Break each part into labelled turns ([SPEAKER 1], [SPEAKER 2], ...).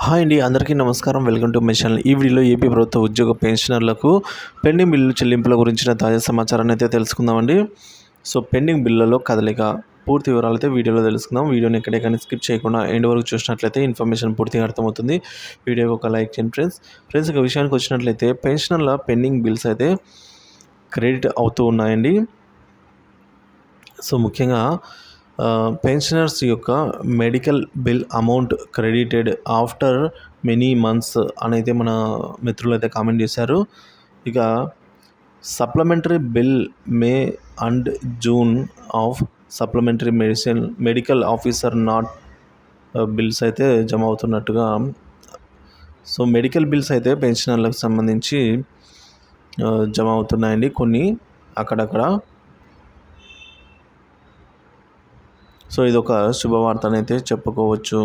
[SPEAKER 1] Hi అండి, అందరికీ నమస్కారం. Welcome to my channel. ఈ వీడియోలో ఏపీ ప్రభుత్వ ఉద్యోగ పెన్షనర్లకు పెండింగ్ బిల్లు చెల్లింపుల గురించిన తాజా సమాచారాన్ని అయితే తెలుసుకుందామండి. సో పెండింగ్ బిల్లులో కదలిక పూర్తి వివరాలు అయితే వీడియోలో తెలుసుకుందాం. వీడియోని ఎక్కడెక్కడ స్కిప్ చేయకుండా ఎండ్ వరకు చూసినట్లయితే ఇన్ఫర్మేషన్ పూర్తిగా అర్థమవుతుంది. వీడియోకి ఒక లైక్ చేయండి ఫ్రెండ్స్. ఇక విషయానికి వచ్చినట్లయితే పెన్షనర్ల పెండింగ్ బిల్స్ అయితే క్రెడిట్ అవుతూ ఉన్నాయండి. సో ముఖ్యంగా పెన్షనర్స్ యొక్క medical bill amount credited after many months అనైతే మన మిత్రులు అయితే కామెంట్ చేశారు. ఇక supplementary bill May and June of supplementary medical officer not bills అయితే జమ అవుతున్నట్టుగా. సో మెడికల్ బిల్స్ అయితే పెన్షనర్లకు సంబంధించి జమ అవుతున్నాయండి కొన్ని అక్కడక్కడ. సో ఇదొక శుభవార్త అయితే చెప్పుకోవచ్చు.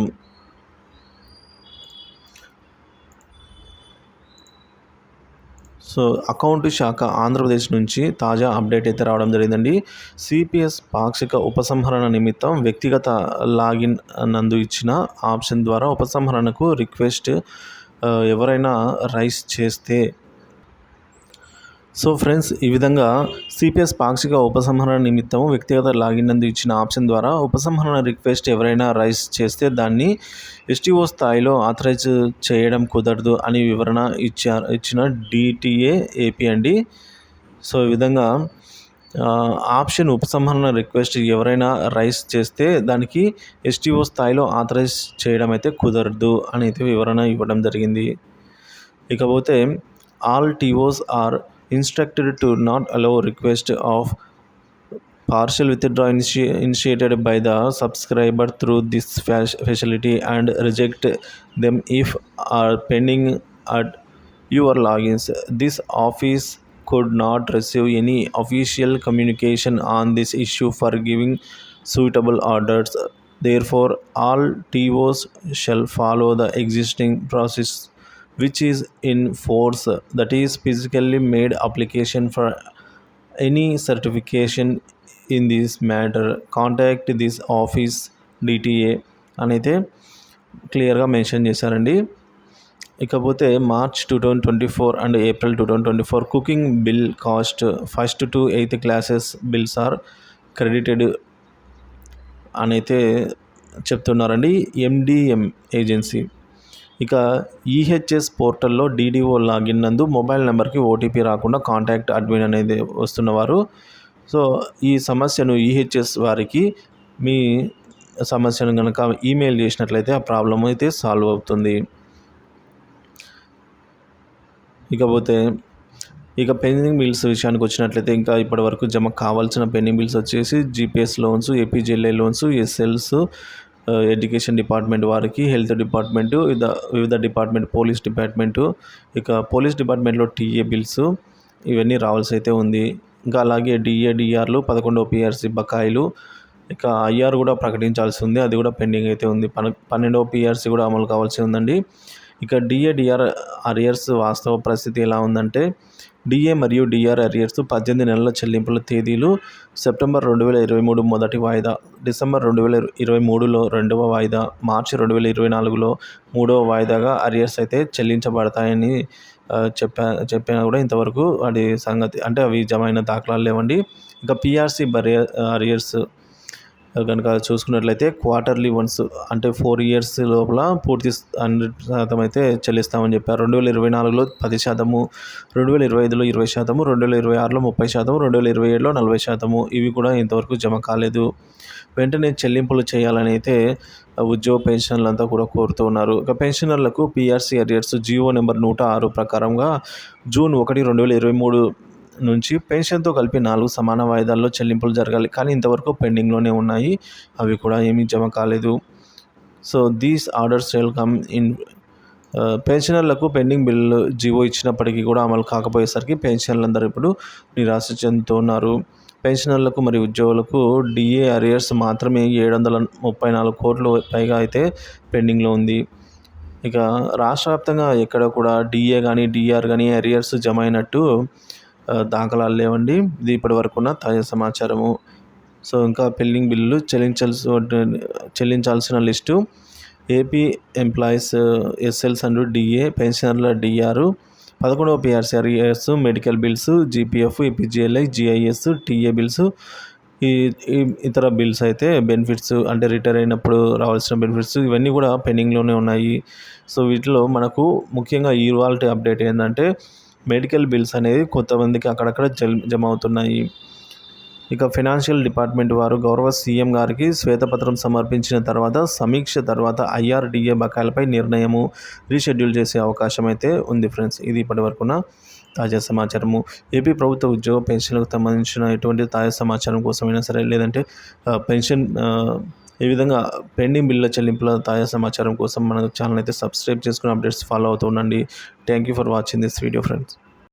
[SPEAKER 1] సో అకౌంట్ శాఖ ఆంధ్రప్రదేశ్ నుంచి తాజా అప్డేట్ అయితే రావడం జరిగిందండి. సిపిఎస్ పాక్షిక ఉపసంహరణ నిమిత్తం వ్యక్తిగత లాగిన్ నందు ఇచ్చిన ఆప్షన్ ద్వారా ఉపసంహరణకు రిక్వెస్ట్ ఎవరైనా రైస్ చేస్తే. సో ఫ్రెండ్స్, ఈ విధంగా సిపిఎస్ పాక్షిక ఉపసంహరణ నిమిత్తం వ్యక్తిగత లాగిన్ నందు ఇచ్చిన ఆప్షన్ ద్వారా ఉపసంహరణ రిక్వెస్ట్ ఎవరైనా రైస్ చేస్తే దాన్ని ఎస్టీఓ స్థాయిలో ఆథరైజ్ చేయడం కుదరదు అని వివరణ ఇచ్చిన డిటిఏ ఏపీ అండి. సో ఈ విధంగా ఆప్షన్ ఉపసంహరణ రిక్వెస్ట్ ఎవరైనా రైస్ చేస్తే దానికి ఎస్టీఓ స్థాయిలో ఆథరైజ్ చేయడం అయితే కుదరదు అని అయితే వివరణ ఇవ్వడం జరిగింది. ఇకపోతే all TOs are instructed to not allow request of partial withdrawal initiated by the subscriber through this facility and reject them if are pending at your logins. This office could not receive any official communication on this issue for giving suitable orders. Therefore, all TOs shall follow the existing process which is in force, that is physically made application for any certification in this matter. Contact this office DTA అనైతే క్లియర్గా mention చేశారండి. ఇకపోతే March 2024 and April 2024 cooking bill cost 1st to 8th classes bills are credited అనైతే చెప్తున్నారండి MDM agency. ఇక EHS పోర్టల్లో DDO login నందు mobile నెంబర్కి ఓటీపీ రాకుండా కాంటాక్ట్ అడ్మిన్ అనేది వస్తున్నవారు. సో ఈ సమస్యను ఈహెచ్ఎస్ వారికి మీ సమస్యను కనుక ఈమెయిల్ చేసినట్లయితే ఆ ప్రాబ్లం అయితే సాల్వ్ అవుతుంది. ఇక పెండింగ్ బిల్స్ విషయానికి వచ్చినట్లయితే ఇంకా ఇప్పటివరకు జమ కావాల్సిన పెండింగ్ బిల్స్ వచ్చేసి GPS loans, APGLI loans, ఎస్ఎల్స్, education department వారికి, హెల్త్ డిపార్ట్మెంటు, వివిధ డిపార్ట్మెంట్, పోలీస్ డిపార్ట్మెంటు, ఇక పోలీస్ డిపార్ట్మెంట్లో టీఏ బిల్స్ ఇవన్నీ రావాల్సి అయితే ఉంది. ఇంకా అలాగే డిఏడిఆర్లు, 11వ పిఆర్సీ బకాయిలు, ఇక ఐఆర్ కూడా ప్రకటించాల్సి ఉంది, అది కూడా పెండింగ్ అయితే ఉంది. 12వ పిఆర్సీ కూడా అమలు కావాల్సి ఉందండి. ఇక డిఏడిఆర్ అరియర్స్ వాస్తవ పరిస్థితి ఎలా ఉందంటే డిఏ మరియు డిఆర్ అరియర్స్ 18 నెలల చెల్లింపుల తేదీలు సెప్టెంబర్ 2023 మొదటి వాయిదా, డిసెంబర్ 2023లో రెండవ వాయిదా, మార్చి 2024లో మూడవ వాయిదాగా అరియర్స్ అయితే చెల్లించబడతాయని చెప్పినా కూడా ఇంతవరకు వాటి సంగతి అంటే అవి జమైన దాఖలాలు లేవండి. ఇక పిఆర్సీ అరియర్స్ కనుక చూసుకున్నట్లయితే క్వార్టర్లీ వన్స్ అంటే 4 years లోపల పూర్తి 100% అయితే చెల్లిస్తామని చెప్పారు. 2024లో 10%, 2025లో 20%, 2026లో 30%, 2027లో 40%. ఇవి కూడా ఇంతవరకు జమ కాలేదు. వెంటనే చెల్లింపులు చేయాలని అయితే ఉద్యోగ పెన్షనర్లంతా కూడా కోరుతూ ఉన్నారు. ఇక పెన్షనర్లకు పిఆర్సీ అరియర్స్ జీవో నెంబర్ 106 ప్రకారంగా జూన్ 1, 2023 నుంచి పెన్షన్తో కలిపి 4 సమాన వాయిదాల్లో చెల్లింపులు జరగాలి. కానీ ఇంతవరకు పెండింగ్లోనే ఉన్నాయి, అవి కూడా ఏమీ జమ కాలేదు. So these orders shall come in. పెన్షనర్లకు పెండింగ్ బిల్లు జీవో ఇచ్చినప్పటికీ కూడా అమలు కాకపోయేసరికి పెన్షనర్లందరూ ఇప్పుడు నిరాశ చెందుతున్నారు. పెన్షనర్లకు మరియు ఉద్యోగులకు డిఏ అరియర్స్ మాత్రమే 734 కోట్లు పైగా అయితే పెండింగ్లో ఉంది. ఇక రాష్ట్ర వ్యాప్తంగా ఎక్కడ కూడా డిఏ కానీ డిఆర్ కానీ అరియర్స్ జమ అయినట్టు దాఖలాలు లేవండి. ఇది ఇప్పటి వరకు ఉన్న తాజా సమాచారము. సో ఇంకా పెండింగ్ బిల్లులు చెల్లించాల్సిన list AP employees SLs and DA, పెన్షనర్ల డిఆర్, 11వ PRC arrears, medical bills, GPF, APGLI, GIS, TA bills, ఈ ఈ ఇతర బిల్స్ అయితే బెనిఫిట్స్ అంటే రిటైర్ అయినప్పుడు రావాల్సిన బెనిఫిట్స్ ఇవన్నీ కూడా పెండింగ్లోనే ఉన్నాయి. సో వీటిలో మనకు ముఖ్యంగా ఇవాల్టి అప్డేట్ ఏంటంటే మెడికల్ బిల్స్ అనేది కొంతమందికి అక్కడక్కడ జమ అవుతున్నాయి. ఇక ఫైనాన్షియల్ డిపార్ట్మెంట్ వారు గౌరవ సీఎం గారికి శ్వేతపత్రం సమర్పించిన తర్వాత సమీక్ష తర్వాత ఐఆర్డీఏ బకాయిలపై నిర్ణయము రీషెడ్యూల్ చేసే అవకాశం అయితే ఉంది ఫ్రెండ్స్. ఇది ఇప్పటివరకున తాజా సమాచారము. ఏపీ ప్రభుత్వ ఉద్యోగ పెన్షన్లకు సంబంధించిన ఎటువంటి తాజా సమాచారం కోసమైనా సరే, లేదంటే పెన్షన్ ఈ విధంగా పెండింగ్ బిల్లుల చెల్లింపుల తాజా సమాచారం కోసం మన ఛానల్ అయితే సబ్స్క్రైబ్ చేసుకుని అప్డేట్స్ ఫాలో అవుతూ ఉండండి. Thank you for watching this video friends.